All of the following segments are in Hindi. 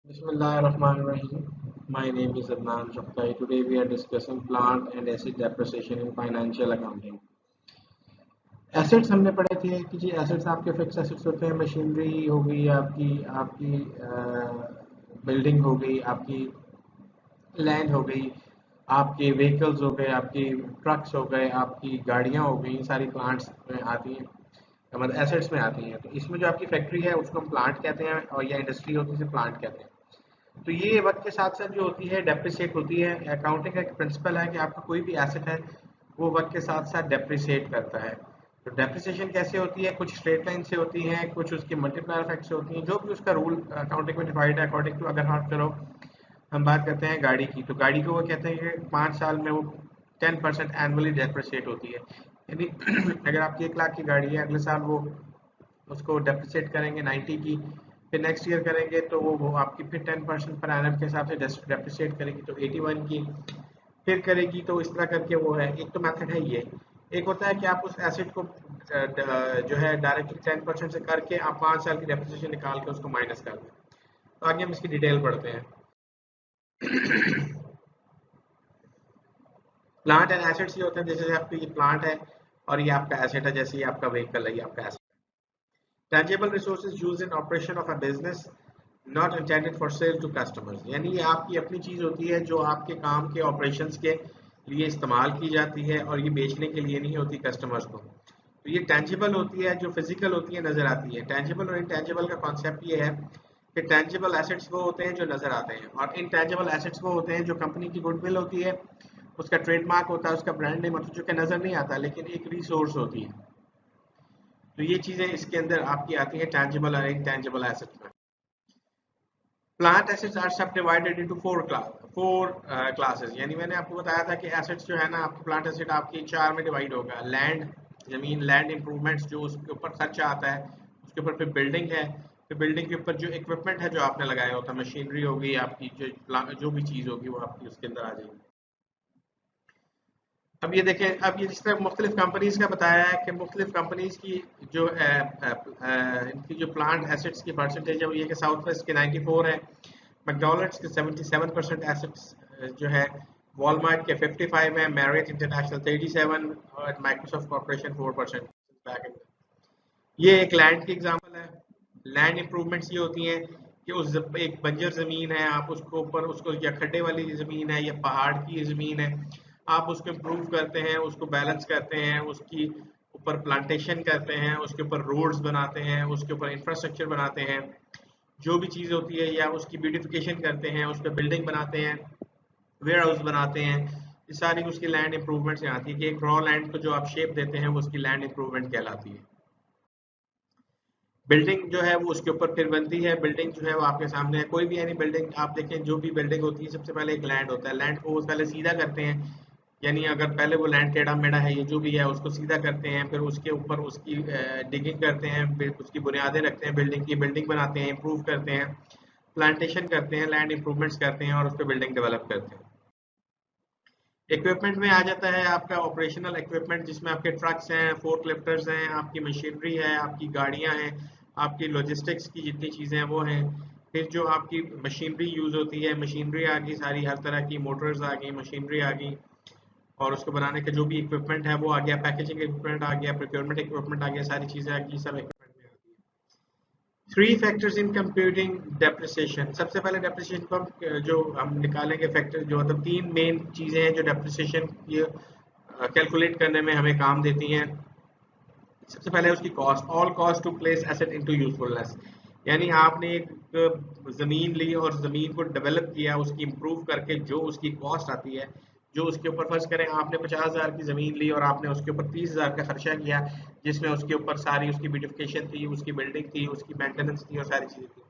Bismillahirrahmanirrahim. My name is Adnan Shaftai. Today we are discussing plant and asset depreciation in financial accounting. Assets हमने पढ़े थे कि जी एसेट्स आपके फिक्स एसेट्स होते हैं, मशीनरी हो गई आपकी आपकी बिल्डिंग हो गई, आपकी लैंड हो गई, आपके व्हीकल्स हो गए, आपकी ट्रक्स हो गए, आपकी गाड़ियाँ हो गई, सारी प्लांट्स में आती हैं, मतलब एसेट्स में आती हैं। तो इसमें जो आपकी फैक्ट्री है उसको हम प्लांट कहते हैं और या इंडस्ट्री होती है उसे प्लांट कहते हैं। तो ये वक्त के साथ साथ जो होती है डेप्रिसिएट होती है। अकाउंटिंग का एक प्रिंसिपल है कि आपका कोई भी एसेट है वो वक्त के साथ साथ डेप्रिसिएट करता है। तो डेप्रिसिएशन कैसे होती है? कुछ स्ट्रेट लाइन से होती है, कुछ उसके मल्टीप्लायर इफेक्ट से होती है, जो भी उसका रूल अकाउंटिंग में डिफाइंड है अकॉर्डिंग टू। अगर आप चलो हम बात करते हैं गाड़ी की, तो गाड़ी को वो कहते हैं कि 5 साल में वो 10% एनुअली डेप्रिसिएट होती है। यानी अगर आपकी 1 लाख की गाड़ी है, अगले साल वो उसको डेप्रिसिएट करेंगे 90 की, फिर नेक्स्ट ईयर करेंगे तो वो आपकी फिर 10% पर एनम के हिसाब से डेप्रिसिएट करेगी तो 81 की फिर करेगी। तो इस तरह करके वो है, एक तो मेथड है ये। एक होता है कि आप उस एसेट को जो है डायरेक्टली 10% से करके आप 5 साल की डेप्रिसिएशन निकाल के उसको माइनस कर दें। तो आगे हम इसकी डिटेल पढ़ते हैं। प्लांट एंड एसेट्स ये होते हैं, जैसे आपका ये प्लांट है और ये आपका एसेट है, जैसे ये आपका व्हीकल है, ये आपका asset. Tangible resources used in operation of a business not intended for sale to customers, यानी ये आपकी अपनी चीज होती है जो आपके काम के ऑपरेशंस के लिए इस्तेमाल की जाती है और ये बेचने के लिए नहीं होती कस्टमर्स को। तो ये टेंजिबल होती है, जो फिजिकल होती है, नजर आती है। टेंजिबल और इनटेंजिबल का कॉन्सेप्ट ये है कि टेंजिबल एसेट्स वो होते हैं जो नजर आते हैं और इनटेंजिबल एसेट्स वो होते हैं जो कंपनी की गुडविल होती है, उसका ट्रेडमार्क होता है, उसका ब्रांड नेम होता है, जो कि नजर नहीं आता लेकिन एक रिसोर्स होती है। तो ये चीजें इसके अंदर आपकी आती है टैंजिबल और इनटैंजिबल एसेट्स में। प्लांट एसेट्स आर सब डिवाइडेड इनटू फोर क्लासेस। यानी मैंने आपको बताया था कि एसेट्स जो है ना, आपकी प्लांट एसेट आपकी 4 में डिवाइड होगा। लैंड, जमीन, लैंड इंप्रूवमेंट्स जो उसके ऊपर खर्चा आता है, उसके ऊपर फिर बिल्डिंग है, फिर बिल्डिंग के ऊपर जो इक्विपमेंट है जो आपने लगाया होता है, मशीनरी होगी आपकी, जो भी चीज होगी वो आपकी उसके अंदर आ जाएगी। अब ये देखें, अब ये जिस तरह मुख्तलिफ कंपनीज का बताया है कि मुख्तलिफ कंपनीज की जो इनकी जो प्लांट एसेट्स की परसेंटेज है वो ये कि साउथ वेस्ट के 94 है, मैकडॉनल्ड्स के 77% एसेट्स जो है, वॉलमार्ट के 55 है, मैरियट इंटरनेशनल 37 और माइक्रोसॉफ्ट कॉर्पोरेशन 4%। ये एक लैंड की एग्जांपल है। लैंड इंप्रूवमेंट्स ये होती हैं कि उस एक बंजर ज़मीन है, आप उसको ऊपर उसको, या खड्डे वाली ज़मीन है या पहाड़ की ज़मीन है, आप उसको इम्प्रूव करते हैं, उसको बैलेंस करते हैं, उसकी ऊपर प्लांटेशन करते हैं, उसके ऊपर रोड्स बनाते हैं, उसके ऊपर इंफ्रास्ट्रक्चर बनाते हैं, जो भी चीज़ होती है, या उसकी ब्यूटिफिकेशन करते हैं, उस पर बिल्डिंग बनाते हैं, वेयर हाउस बनाते हैं। ये सारी उसकी लैंड इंप्रूवमेंट से आती है कि एक रॉ लैंड को जो आप शेप देते हैं वो उसकी लैंड इंप्रूवमेंट कहलाती है। बिल्डिंग जो है वो उसके ऊपर फिर बनती है। बिल्डिंग जो है वो आपके सामने है, कोई भी यानी बिल्डिंग आप देखें, जो भी बिल्डिंग होती है सबसे पहले एक लैंड होता है। लैंड को वो पहले सीधा करते हैं, यानी अगर पहले वो लैंड टेढ़ा मेढ़ा है, ये जो भी है उसको सीधा करते हैं, फिर उसके ऊपर उसकी डिगिंग करते हैं, फिर उसकी बुनियादें रखते हैं, बिल्डिंग की बिल्डिंग बनाते हैं, इंप्रूव करते हैं, प्लांटेशन करते हैं, लैंड इंप्रूवमेंट्स करते हैं और उस पर बिल्डिंग डेवलप करते हैं। इक्विपमेंट में आ जाता है आपका ऑपरेशनल इक्विपमेंट, जिसमें आपके ट्रक्स हैं, फोर्क लिफ्टर्स हैं, आपकी मशीनरी है, आपकी गाड़ियां हैं, आपकी लॉजिस्टिक्स की जितनी चीज़ें हैं वो हैं। फिर जो आपकी मशीनरी यूज़ होती है, मशीनरी आ गई सारी, हर तरह की मोटर्स आ गई, मशीनरी आ गई, और उसको बनाने का जो भी इक्विपमेंट है वो आ गया, पैकेजिंग इक्विपमेंट आ गया, प्रोक्योरमेंट इक्विपमेंट आ गया, सारी चीज़ें आ गई, सब इक्विपमेंट में आती है। Three factors in computing depreciation. सबसे पहले डेप्रिसिएशन को जो हम निकालेंगे फैक्टर, जो मतलब तीन मेन चीज़ें हैं जो डेप्रिसिएशन की कैलकुलेट करने में हमें काम देती हैं। सबसे पहले उसकी cost, all cost to place asset into usefulness. यानी आपने एक ज़मीन ली और ज़मीन को डेवलप किया, उसकी इम्प्रूव करके जो उसकी कॉस्ट आती है, जो उसके ऊपर फर्ज करें आपने 50,000 की ज़मीन ली और आपने उसके ऊपर 30,000 का खर्चा किया, जिसमें उसके ऊपर सारी उसकी ब्यूटिफिकेशन थी, उसकी बिल्डिंग थी, उसकी मेंटेनेंस थी और सारी चीज़ें थी।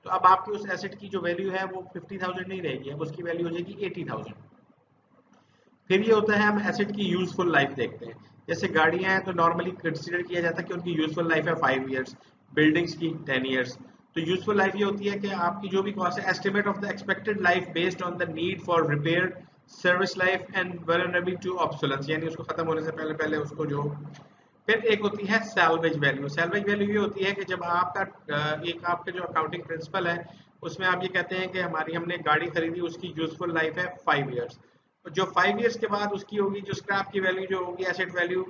तो अब आपकी उस एसेट की जो वैल्यू है वो 50,000 नहीं रहेगी, अब उसकी वैल्यू हो जाएगी 80,000। फिर ये होता है हम एसेट की यूजफुल लाइफ देखते हैं। जैसे गाड़ियां हैं तो नॉर्मली कंसीडर किया जाता है कि उनकी यूजफुल लाइफ है 5 ईयर्स, बिल्डिंग्स की 10 ईयर्स। तो यूजफुल लाइफ ये होती है कि आपकी जो भी कॉस्ट है, estimate of the expected life based on the need for repair, service life and vulnerability to obsolescence, यानी उसको खत्म होने से पहले पहले उसको जो। फिर एक होती है सैल्वेज वैल्यू। सैल्वेज वैल्यू ये होती है कि जब आपका एक आपका जो अकाउंटिंग प्रिंसिपल है उसमें आप ये कहते हैं कि हमारी हमने गाड़ी खरीदी, उसकी यूजफुल लाइफ है 5 ईयर्स, जो 5 ईयर्स के बाद उसकी होगी जो स्क्रैप की वैल्यू जो होगी, एसेट वैल्यू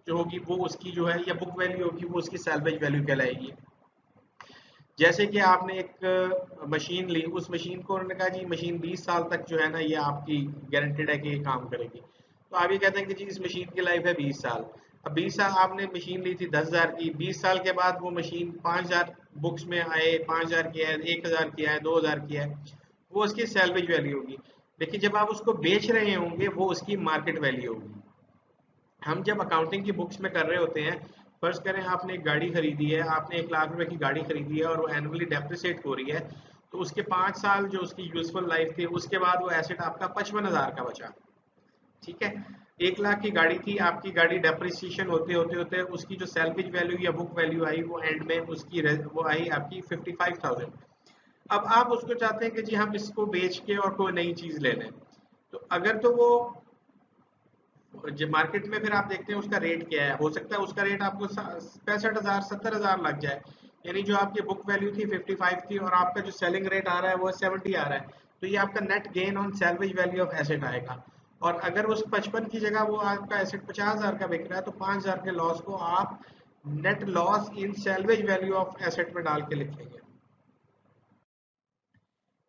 जो होगी वो उसकी जो है या बुक वैल्यू होगी वो उसकी सैल्वेज वैल्यू कहलाएगी। जैसे कि आपने एक मशीन ली, उस मशीन को उन्होंने कहा जी मशीन 20 साल तक जो है ना ये आपकी गारंटेड है कि ये काम करेगी, तो आप ये कहते हैं कि जी इस मशीन की लाइफ है 20 साल। अब 20 साल आपने मशीन ली थी 10,000 की, 20 साल के बाद वो मशीन 5,000 बुक्स में आए, 5,000 की है, 1,000 की है, 2,000 की है, वो उसकी सैल्वेज वैल्यू होगी। लेकिन जब आप उसको बेच रहे होंगे वो उसकी मार्केट वैल्यू होगी। हम जब अकाउंटिंग की बुक्स में कर रहे होते हैं, फर्ज करें आपने एक गाड़ी खरीदी है, आपने 1 लाख रुपए की गाड़ी खरीदी है और वो एनुअली डेप्रिसिएट हो रही है, तो उसके 5 साल जो उसकी यूजफुल लाइफ थी उसके बाद वो एसेट आपका 55,000 का बचा। ठीक है, 1 लाख की गाड़ी थी आपकी, गाड़ी डेप्रिसिएशन होते होते होते उसकी जो सैल्वेज वैल्यू या बुक वैल्यू आई वो एंड में उसकी वो आई आपकी 55,000। अब आप उसको चाहते हैं कि जी हम इसको बेच के और कोई नई चीज ले लें, तो अगर तो वो जब मार्केट में फिर आप देखते हैं उसका रेट क्या है, हो सकता है उसका रेट आपको 65,000 70,000 लग जाए, यानी जो आपकी बुक वैल्यू थी 55 थी और आपका जो सेलिंग रेट आ रहा है वो 70 आ रहा है, तो ये आपका net gain on salvage value of asset आएगा। और अगर उस 55 की जगह वो आपका एसेट 50,000 का बिक रहा है तो 5,000 के लॉस को आप net loss in salvage value of asset में डाल के लिखेंगे।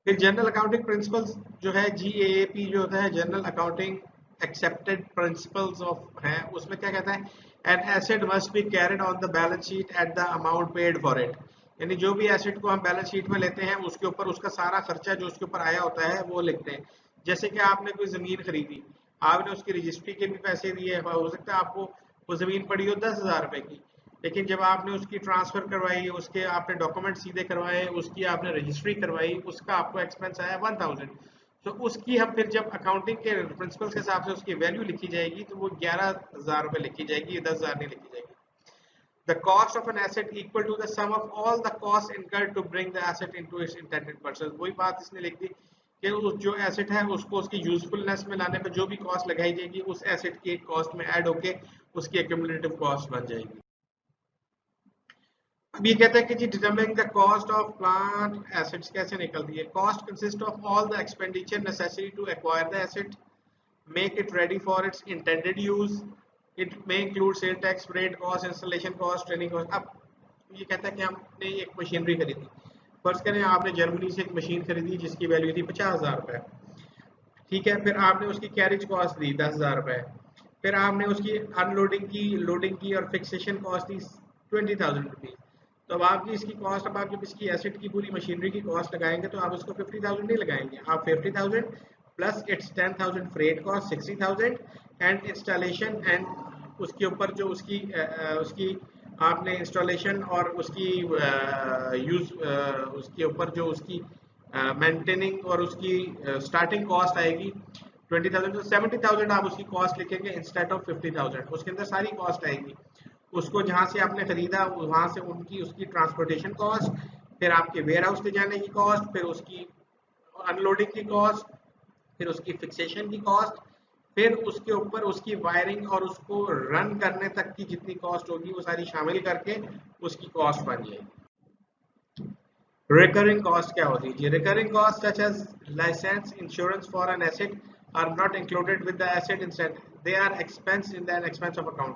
फिर जनरल अकाउंटिंग प्रिंसिपल्स जो है जीएएपी जो होता है, general accounting accepted principles of है, उसमें क्या कहता है an asset must be carried on the balance sheet at the amount paid for it, यानी जो भी एसेट को हम बैलेंस शीट में लेते हैं उसके ऊपर उसका सारा खर्चा जो उसके ऊपर आया होता है वो लिखते हैं। जैसे कि आपने कोई जमीन खरीदी, आपने उसकी रजिस्ट्री के भी पैसे दिए, हो सकता है आपको वो जमीन पड़ी हो 10,000 रुपए की, लेकिन जब आपने उसकी ट्रांसफर करवाई, उसके आपने डॉक्यूमेंट सीधे करवाए, उसकी आपने रजिस्ट्री करवाई, उसका आपको एक्सपेंस आया 1,000, तो उसकी हम फिर जब अकाउंटिंग के प्रिंसिपल्स के हिसाब से उसकी वैल्यू लिखी जाएगी तो वो 11,000 रुपए लिखी जाएगी, 10,000 नहीं लिखी जाएगी। The cost of an asset equal to the sum of all the costs incurred to bring the asset into its intended purpose। वही बात इसने लिख दी कि उस जो एसेट है उसको उसकी यूजफुलनेस में लाने पर जो भी कॉस्ट लगाई जाएगी उस एसेट की एक कॉस्ट में ऐड होके उसकी एक्यूमुलेटिव कॉस्ट बन जाएगी। अब ये कहता है कि जी determining the cost of plant assets कैसे निकलती है। Cost consist of all the expenditure necessary to acquire the asset, make it ready for its intended use, it may include sale tax, freight cost, installation cost, training cost. अब ये कहता है कि हमने एक मशीनरी खरीदी, फर्ज करें आपने जर्मनी से एक मशीन खरीदी जिसकी वैल्यू थी 50,000 रुपए, ठीक है, फिर आपने उसकी कैरेज कॉस्ट दी 10,000 रुपए, फिर आपने उसकी अनलोडिंग की, लोडिंग की और फिक्सेशन कॉस्ट दी 20,000 रुपीज। तो अब आपकी इसकी कॉस्ट, अब आप जब इसकी एसेट की पूरी मशीनरी की कॉस्ट लगाएंगे तो आप उसको 50,000 नहीं लगाएंगे, आप 50,000 plus it's 10,000 freight cost 60,000 and installation and उसके ऊपर जो उसकी आपने इंस्टॉलेशन और उसकी यूज उसके ऊपर जो उसकी मेंटेनिंग और उसकी स्टार्टिंग कॉस्ट आएगी 20,000, तो 70,000 आप उसकी कॉस्ट लिखेंगे इंस्टेड ऑफ 50,000, उसके अंदर सारी कॉस्ट आएगी, उसको जहां से आपने खरीदा वहां से उनकी उसकी ट्रांसपोर्टेशन कॉस्ट, फिर आपके वेयर हाउस पे जाने की कॉस्ट, फिर उसकी अनलोडिंग की कॉस्ट, फिर उसकी फिक्सेशन की कॉस्ट, फिर उसके ऊपर उसकी वायरिंग और उसको रन करने तक की जितनी कॉस्ट होगी वो सारी शामिल करके उसकी कॉस्ट बन जाएगी। Recurring cost क्या होती है जी? Recurring costs such as license, insurance for an asset are not included with the asset instead they are expense in the expense of account।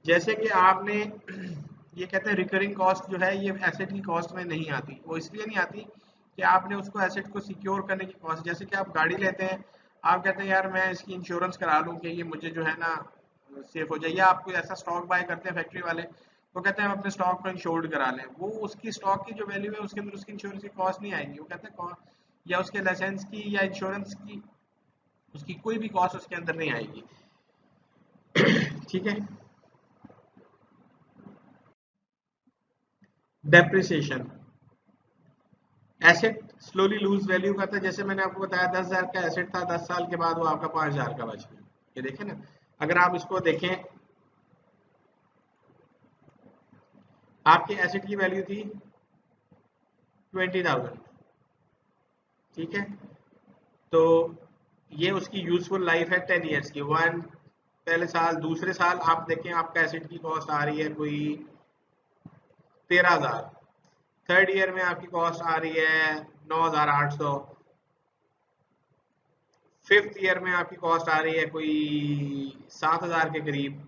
जैसे कि आपने ये कहते हैं रिकरिंग कॉस्ट जो है ये एसेट की कॉस्ट में नहीं आती, वो इसलिए नहीं आती कि आपने उसको एसेट को सिक्योर करने की कॉस्ट, जैसे कि आप गाड़ी लेते हैं, आप कहते हैं यार मैं इसकी इंश्योरेंस करा लूँ कि ये मुझे जो है ना सेफ हो जाए, या आप कोई ऐसा स्टॉक बाय करते हैं फैक्ट्री वाले, वो कहते हैं हम अपने स्टॉक को इंश्योर्ड करा लें, वो उसकी स्टॉक की जो वैल्यू है उसके अंदर उसकी इंश्योरेंस की कॉस्ट नहीं आएगी, वो कहते हैं या उसके लाइसेंस की या इंश्योरेंस की उसकी कोई भी कॉस्ट उसके अंदर नहीं आएगी। ठीक है, depreciation asset slowly lose value करता है, जैसे मैंने आपको बताया 10,000 का एसेट था, 10 साल के बाद वो आपका 5,000 का बच गया, ये देखें ना, अगर आप इसको देखें आपके एसेट की वैल्यू थी 20,000, ठीक है, तो ये उसकी यूजफुल लाइफ है 10 ईयर्स की, वन पहले साल, दूसरे साल आप देखें आपका एसेट की कॉस्ट आ रही है कोई 13,000, थर्ड ईयर में आपकी कॉस्ट आ रही है 9,800। फिफ्थ ईयर में आपकी कॉस्ट आ रही है कोई 7,000 के करीब।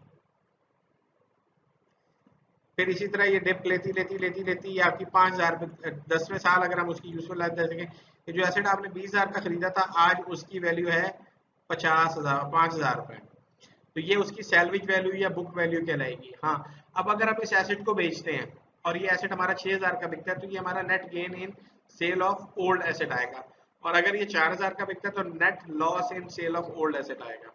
फिर इसी तरह ये डिप लेती लेती लेती लेती ये आपकी 5,000 पे 10वें साल अगर हम उसकी यूजफुल लाइफ दे सकें कि जो एसेट आपने 20,000 का खरीदा था आज उसकी वैल्यू है 50,000 5,000 रुपए। तो ये उसकी सैलवेज वैल्यू या बुक वैल्यू कहलाएगी। हाँ, अब अगर हम इस एसेट को बेचते हैं और ये एसेट हमारा 6,000 का बिकता है तो ये हमारा net gain in sale of old asset आएगा। और अगर ये 4,000 का बिकता है तो net loss in sale of old asset आएगा।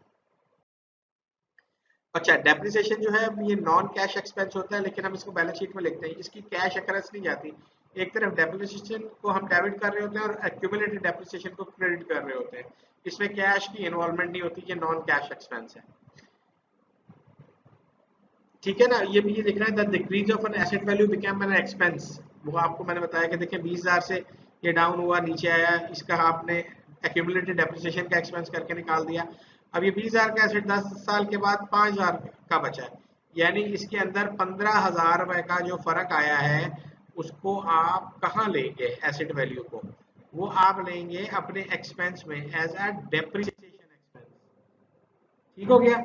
अच्छा, डेप्रिसिएशन जो है ये नॉन कैश एक्सपेंस होता है, लेकिन हम इसको बैलेंस शीट में लिखते हैं, इसकी कैश अकरेंस नहीं जाती। एक तरफ डेप्रिसिएशन को हम डेबिट कर रहे होते हैं और एक्यूमुलेटेड डेप्रिसिएशन को क्रेडिट कर रहे होते हैं। इसमें कैश की इन्वॉल्वमेंट नहीं होती, ये नॉन कैश एक्सपेंस है। ठीक है ना। ये भी ये लिख रहा है the decrease of an asset value become an expense. वो आपको मैंने बताया कि देखिए 20,000 से ये डाउन हुआ नीचे आया, इसका आपने एक्यूमुलेटेड डेप्रिसिएशन का एक्सपेंस करके निकाल दिया। अब ये 20,000 का एसेट 10 साल के बाद 5,000 का बचा है, यानी इसके अंदर 15,000 रुपए का जो फर्क आया है उसको आप कहाँ लेंगे एसेट वैल्यू को? वो आप लेंगे अपने एक्सपेंस में एज अ डेप्रिसिएशन एक्सपेंस। ठीक हो गया।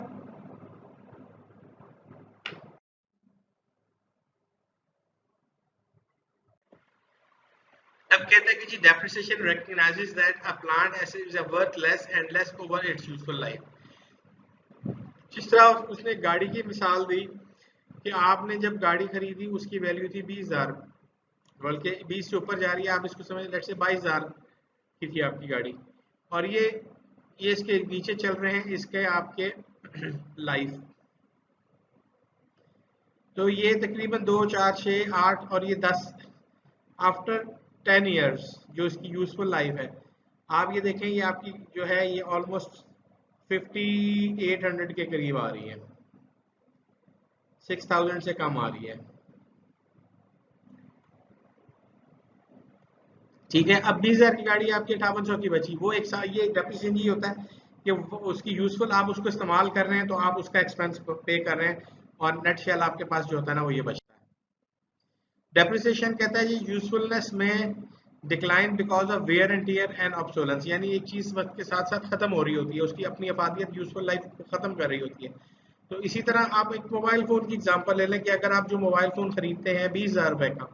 अब कहते हैं कि जी depreciation recognizes that a plant asset is worth less and less over its useful life। जिस तरह उसने गाड़ी की मिसाल दी कि आपने जब गाड़ी खरीदी उसकी वैल्यू थी 20,000, बल्कि 20 से ऊपर जा रही है, आप इसको समझ लेट से 22,000 की थी आपकी गाड़ी, और ये इसके नीचे चल रहे हैं इसके आपके लाइफ। तो ये तकरीबन 2 4 6 8 और ये 10 आफ्टर 10 ईयर्स जो इसकी यूजफुल लाइफ है, आप ये देखें ये आपकी जो है ये ऑलमोस्ट 5,800 के करीब आ रही है, 6,000 से कम आ रही है। ठीक है। अब 20,000 की गाड़ी आपकी 5800 की बची, वो एक साल ये डेप्रिसिएशन ही होता है कि उसकी यूजफुल आप उसको इस्तेमाल कर रहे हैं तो आप उसका एक्सपेंस पे कर रहे हैं और नेट शेल आपके पास जो होता है ना वो ये बचता है। डेप्रिसिएशन कहता है ये यूजफुलनेस में decline because of wear and tear and obsolescence, यानी एक चीज वक्त के साथ साथ खत्म हो रही होती है, उसकी अपनी अफादियत यूजफुल लाइफ को खत्म कर रही होती है। तो इसी तरह आप एक मोबाइल फोन की एग्जांपल ले लें कि अगर आप जो मोबाइल फोन खरीदते हैं 20,000 रुपए का,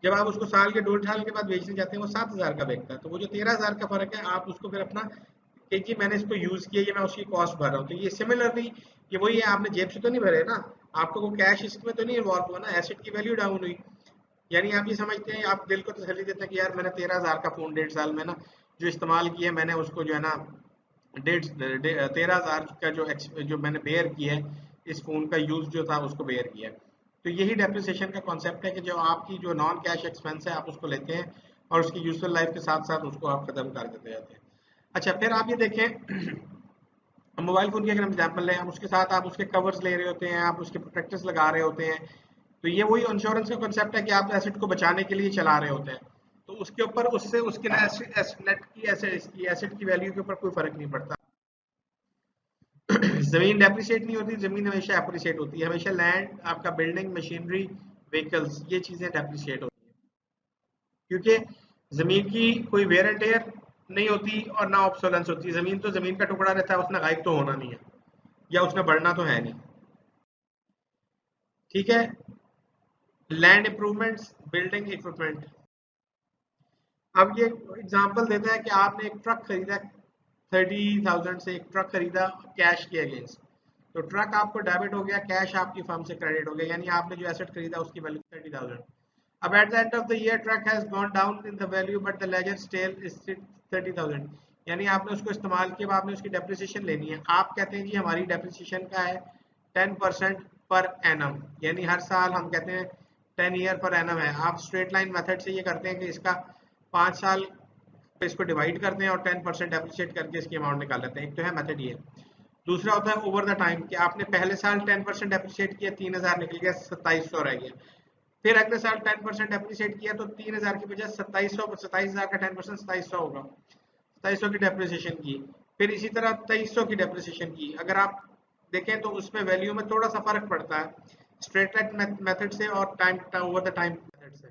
जब आप उसको साल के 1.5 साल के बाद बेचने जाते हैं वो 7,000 का बिकता है, तो वो जो 13,000 का फर्क है आप उसको फिर अपना कि जी मैंने इसको यूज किया, ये मैं उसकी कॉस्ट भर रहा हूँ। तो ये सिमिलरली ये वही है, आपने जेब से तो नहीं भरे ना, आपको वो कैश इसमें तो नहीं इन्वॉल्व हुआ ना, एसेट की वैल्यू डाउन हुई। यानी आप ये समझते हैं, आप दिल को तसल्ली देते हैं कि यार मैंने 13,000 का फोन 1.5 साल में ना जो इस्तेमाल किया मैंने उसको जो है ना 13,000 का जो मैंने बेयर किया है, इस फोन का यूज जो था उसको बेयर किया है। तो यही डेप्रिसिएशन का कॉन्सेप्ट है कि जो आपकी जो नॉन कैश एक्सपेंस है आप उसको लेते हैं और उसकी यूजफुल लाइफ के साथ साथ उसको आप खत्म कर देते जाते हैं। अच्छा, फिर आप ये देखें मोबाइल फोन की अगर हम एग्जाम्पल लें, हम उसके साथ आप उसके कवर्स ले रहे होते हैं, आप उसके प्रोटेक्टर्स लगा रहे होते हैं, तो ये वही इंश्योरेंस का कॉन्सेप्ट है कि आप एसेट को बचाने के लिए चला रहे होते हैं। तो उसके ऊपर उससे उसके नेट की एसेट की वैल्यू के ऊपर कोई फर्क नहीं पड़ता। जमीन डेप्रिशिएट नहीं होती, जमीन हमेशा एप्रिशिएट होती है, हमेशा लैंड आपका बिल्डिंग मशीनरी व्हीकल्स ये चीजें डेप्रिशिएट होती है, क्योंकि जमीन की कोई वेयर एंड टेयर नहीं होती और ना ऑब्सोलेंस होती है। जमीन तो जमीन का टुकड़ा रहता है, उसने गायब तो होना नहीं है या उसने बढ़ना तो है नहीं। ठीक है। Land improvements, building equipment. अब ये एग्जांपल देता है कि आपने एक ट्रक खरीदा 30,000 से, एक ट्रक खरीदा कैश के अगेंस्ट, तो ट्रक आपको डेबिट हो गया, कैश आपकी फर्म से क्रेडिट हो गया, यानी आपने जो एसेट खरीदा उसकी वैल्यू 30,000। अब at the end of the year truck has gone down in the value but the ledger still is 30,000, यानी आपने उसको इस्तेमाल किया, आपने उसकी डेप्रिसिएशन लेनी है। आप कहते हैं जी हमारी डेप्रिसिएशन का है 10% पर एनम, यानी हर साल हम कहते हैं 10 ईयर पर एनम है। आप स्ट्रेट लाइन मेथड से ये करते हैं कि इसका 5 साल इसको डिवाइड करते हैं और 10% एप्रिशिएट करके इसकी अमाउंट निकाल लेते हैं। एक तो है मेथड ये। दूसरा होता है ओवर द टाइम कि आपने पहले साल 10% एप्रिशिएट किया, 3,000 निकल गया, 2,700 रह गया। फिर अगले साल 10% एप्रिशिएट किया तो 3,000 की बजाय 2,700, 27,000 का 10% 2,700 होगा, 2,700 की डेप्रिसिएशन की। फिर इसी तरह 2,300 की डेप्रिसिएशन की। अगर आप देखें तो उसमें वैल्यू में थोड़ा सा फर्क पड़ता है स्ट्रेट लाइन मेथड से और time over the time method से।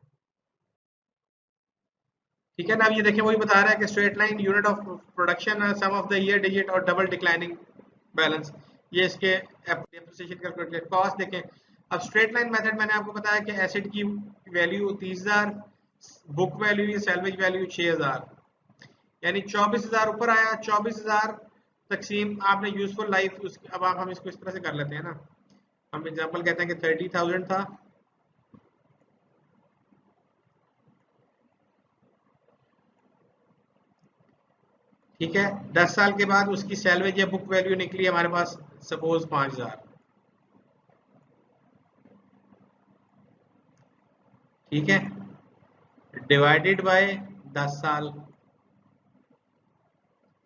ठीक है ना। अब ये देखें वही बता रहा है कि straight line unit of production sum of the year digit और डबल डिक्लाइनिंग बैलेंस, ये इसके डेप्रिसिएशन कैलकुलेट कॉस्ट देखें। अब स्ट्रेट लाइन मेथड मैंने आपको बताया कि एसेट की वैल्यू 30,000, बुक वैल्यू या सैलवेज वैल्यू 6,000, यानी 24,000 ऊपर आया, 24,000 तकसीम आपने यूजफुल लाइफ अब आप हम इसको इस तरह से कर लेते हैं ना, हम एग्जांपल कहते हैं कि 30,000 था, ठीक है। 10 साल के बाद उसकी सैलवेज या बुक वैल्यू निकली हमारे पास सपोज 5,000, ठीक है, डिवाइडेड बाय 10 साल,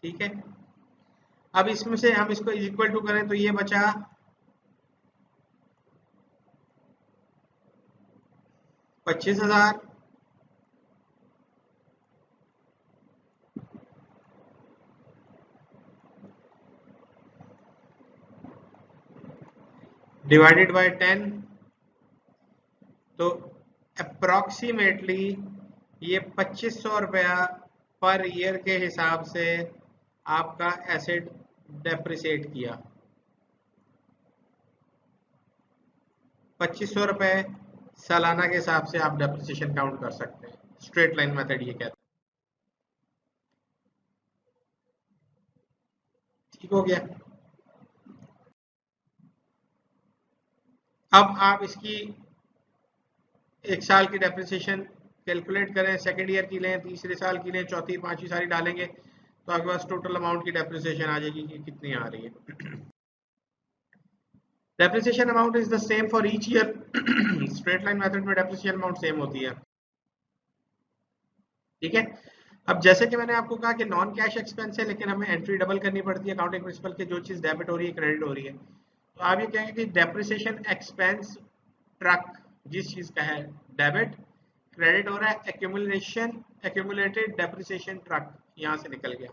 ठीक है। अब इसमें से हम इसको इक्वल टू करें तो ये बचा 25,000 डिवाइडेड बाय 10, तो अप्रोक्सीमेटली ये 2500 रुपया पर ईयर के हिसाब से आपका एसेट डेप्रिसिएट किया। 2500 रुपए सालाना के हिसाब से आप डेप्रिसिएशन काउंट कर सकते हैं, स्ट्रेट लाइन मेथड ये कहता है। ठीक हो गया। अब आप इसकी एक साल की डेप्रिसिएशन कैलकुलेट करें, सेकेंड ईयर की लें, तीसरे साल की लें, चौथी पांचवी सारी डालेंगे तो आपके पास टोटल अमाउंट की डेप्रिसिएशन आ जाएगी कि कितनी आ रही है। Depreciation amount is the same for each year. Straight line method में डेप्रिसिएशन अमाउंट सेम होती है, ठीक है। अब जैसे कि मैंने आपको कहा कि नॉन कैश एक्सपेंस है, लेकिन हमें एंट्री डबल करनी पड़ती है अकाउंटिंग प्रिंसिपल के, जो चीज डेबिट हो रही है क्रेडिट हो रही है। तो आप ये कहेंगे कि डेप्रिसिएशन एक्सपेंस ट्रक जिस चीज का है डेबिट, क्रेडिट हो रहा है एक्यूमुलेशन, एक्यूमुलेटेड डेप्रिसिएशन ट्रक यहां से निकल गया।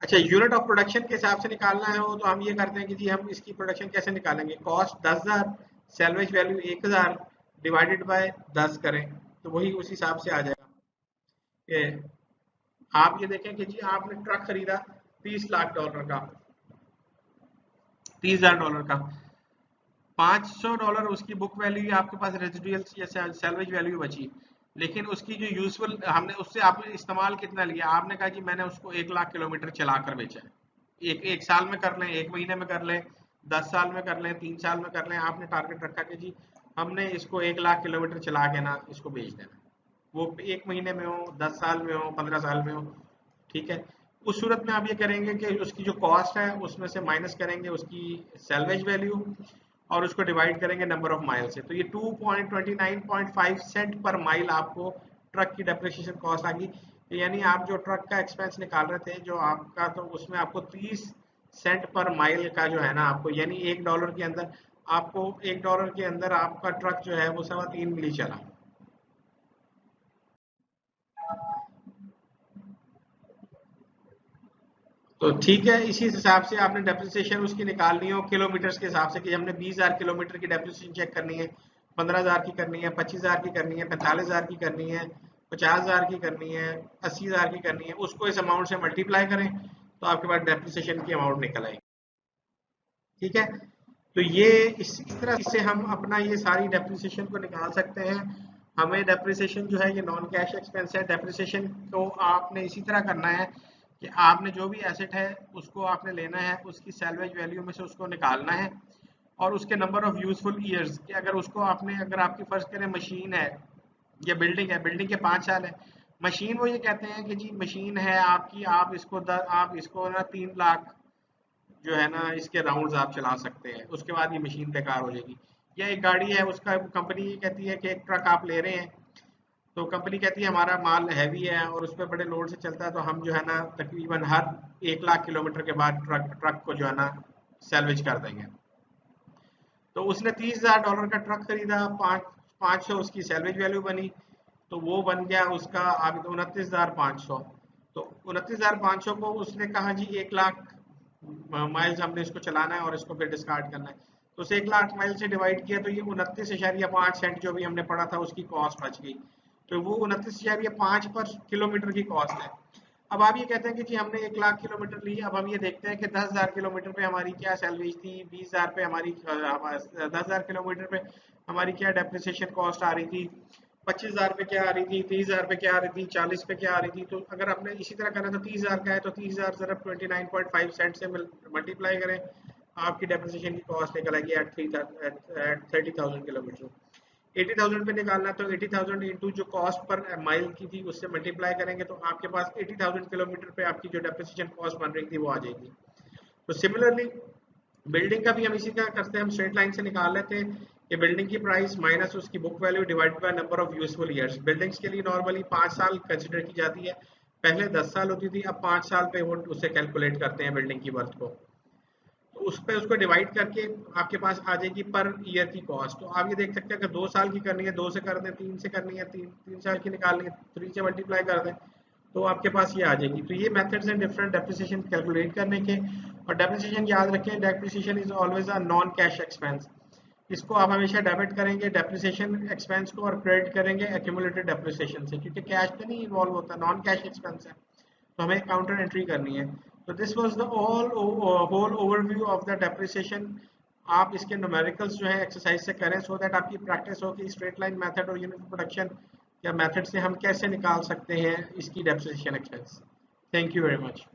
अच्छा, यूनिट ऑफ प्रोडक्शन के हिसाब से निकालना है वो, तो हम ये करते हैं कि जी हम इसकी प्रोडक्शन कैसे निकालेंगे, cost 10,000, salvage value 1,000 divided by 10 करें तो वही उस हिसाब से आ जाएगा। आप ये देखें कि जी आपने ट्रक खरीदा 30 लाख डॉलर का, 30,000 डॉलर का, $500 उसकी बुक वैल्यू, आपके पास रेजिडुअल या सैलवेज वैल्यू बची, लेकिन उसकी जो यूजफुल हमने उससे आपने इस्तेमाल कितना लिया, आपने कहा जी मैंने उसको 1 लाख किलोमीटर चलाकर बेचा है। एक साल में कर लें, एक महीने में कर लें, 10 साल में कर लें, 3 साल में कर लें, आपने टारगेट रखा कि जी हमने इसको 1 लाख किलोमीटर चला के ना इसको बेच देना, वो 1 महीने में हो, 10 साल में हो, 15 साल में हो, ठीक है। उस सूरत में आप ये करेंगे कि उसकी जो कॉस्ट है उसमें से माइनस करेंगे उसकी सैलवेज वैल्यू और उसको डिवाइड करेंगे नंबर ऑफ माइल से, तो ये 2.29.5 सेंट पर माइल आपको ट्रक की डेप्रिसिएशन कॉस्ट आ गई। यानी आप जो ट्रक का एक्सपेंस निकाल रहे थे जो आपका, तो उसमें आपको 30 सेंट पर माइल का जो है ना आपको, यानी $1 के अंदर आपको, $1 के अंदर आपका ट्रक जो है वो 3.25 मील चला। तो ठीक है, इसी हिसाब से आपने डेप्रिसिएशन उसकी निकालनी हो किलोमीटर्स के हिसाब से, कि हमने 20,000 किलोमीटर की डेप्रिसिएशन चेक करनी है, 15,000 की करनी है, 25,000 की करनी है, 45,000 की करनी है, 50,000 की करनी है, 80,000 की करनी है, उसको इस अमाउंट से मल्टीप्लाई करें तो आपके पास डेप्रिसिएशन की अमाउंट निकल आएगी, ठीक है। तो ये इस तरह से हम अपना ये सारी डेप्रिसिएशन को निकाल सकते हैं। हमें डेप्रिसिएशन जो है ये नॉन कैश एक्सपेंस है। डेप्रिसिएशन को आपने इसी तरह करना है कि आपने जो भी एसेट है उसको आपने लेना है, उसकी सैलवेज वैल्यू में से उसको निकालना है और उसके नंबर ऑफ यूजफुल ईयर्स कि अगर उसको आपने, अगर आपकी फर्ज करें मशीन है या बिल्डिंग है, बिल्डिंग के 5 साल है, मशीन वो ये कहते हैं कि जी मशीन है आपकी, आप इसको ना 3 लाख जो है ना इसके राउंड्स आप चला सकते हैं, उसके बाद ये मशीन बेकार हो जाएगी। या एक गाड़ी है, उसका कंपनी ये कहती है कि एक ट्रक आप ले रहे हैं, तो कंपनी कहती है हमारा माल हैवी है और उस पर बड़े लोड से चलता है, तो हम जो है ना तकरीबन हर 1 लाख किलोमीटर के बाद ट्रक को जो है ना सैलवेज कर देंगे। तो उसने $30,000 का ट्रक खरीदा, 500 उसकी सैलवेज वैल्यू बनी, तो वो बन गया उसका आगे, तो 29,500। तो 29,500 को उसने कहा जी 1 लाख माइल्स हमने इसको चलाना है और इसको फिर डिस्कार्ड करना है, तो उसे 1 लाख माइल से डिवाइड किया तो ये 29.5 सेंट जो भी हमने पढ़ा था उसकी कॉस्ट बच गई। तो वो 29,000 ये 5 पर किलोमीटर की कॉस्ट है। अब आप ये कहते हैं कि जी हमने 1 लाख किलोमीटर ली, अब हम ये देखते हैं कि 10,000 किलोमीटर पे हमारी क्या सैलरी थी, 20,000 पे हमारी 10,000 किलोमीटर पे हमारी क्या डेप्रिसिएशन कॉस्ट आ रही थी, 25,000 पे क्या आ रही थी, 30,000 पे क्या आ रही थी, 40 पे क्या आ रही थी। तो अगर आपने इसी तरह करना तो 30,000 का है तो 30,000 सिर्फ 29.5 सेंट से मल्टीप्लाई करें, आपकी डेप्रिसिएशन की कॉस्ट निकल आएगी एट 30,000 किलोमीटर। 80,000 पे निकालना तो 80,000 इंटू जो कॉस्ट पर माइल की थी उससे मल्टीप्लाई करेंगे तो आपके पास 80,000 किलोमीटर पे आपकी जो डेप्रिसिएशन कॉस्ट बन रही थी वो आ जाएगी। तो सिमिलरली बिल्डिंग का भी हम इसी तरह करते हैं, हम स्ट्रेट लाइन से निकाल लेते हैं कि बिल्डिंग की प्राइस माइनस उसकी book value divided by number of useful years. Buildings के लिए नॉर्मली 5 साल कंसिडर की जाती है, पहले 10 साल होती थी, अब 5 साल पे वो उससे कैलकुलेट करते हैं बिल्डिंग की वर्थ को। तो उस पे उसको डिवाइड करके आपके पास आ जाएगी पर ईयर की कॉस्ट। तो आप ये देख सकते हैं अगर 2 साल की करनी है 2 से कर दें, 3 से करनी है 3 साल की निकालनी है 3 से मल्टीप्लाई कर दें तो आपके पास ये आ जाएगी। तो ये मेथड्स हैं डिफरेंट डेप्रिसिएशन कैलकुलेट करने के। और डेप्रिसिएशन याद रखें, depreciation is always a non cash expense. इसको आप हमेशा डेबिट करेंगे डेप्रिसिएशन एक्सपेंस को और क्रेडिट करेंगे एक्यूमुलेटेड डेप्रिसिएशन से, क्योंकि कैश पे नहीं इन्वॉल्व होता, नॉन कैश एक्सपेंस है तो हमें काउंटर एंट्री करनी है। तो this was the all whole overview of the depreciation. आप इसके न्यूमेरिकल्स जो है एक्सरसाइज से करें सो दैट आपकी प्रैक्टिस हो कि स्ट्रेट लाइन मेथड और यूनिट प्रोडक्शन या मेथड से हम कैसे निकाल सकते हैं इसकी depreciation expense. Thank you very much.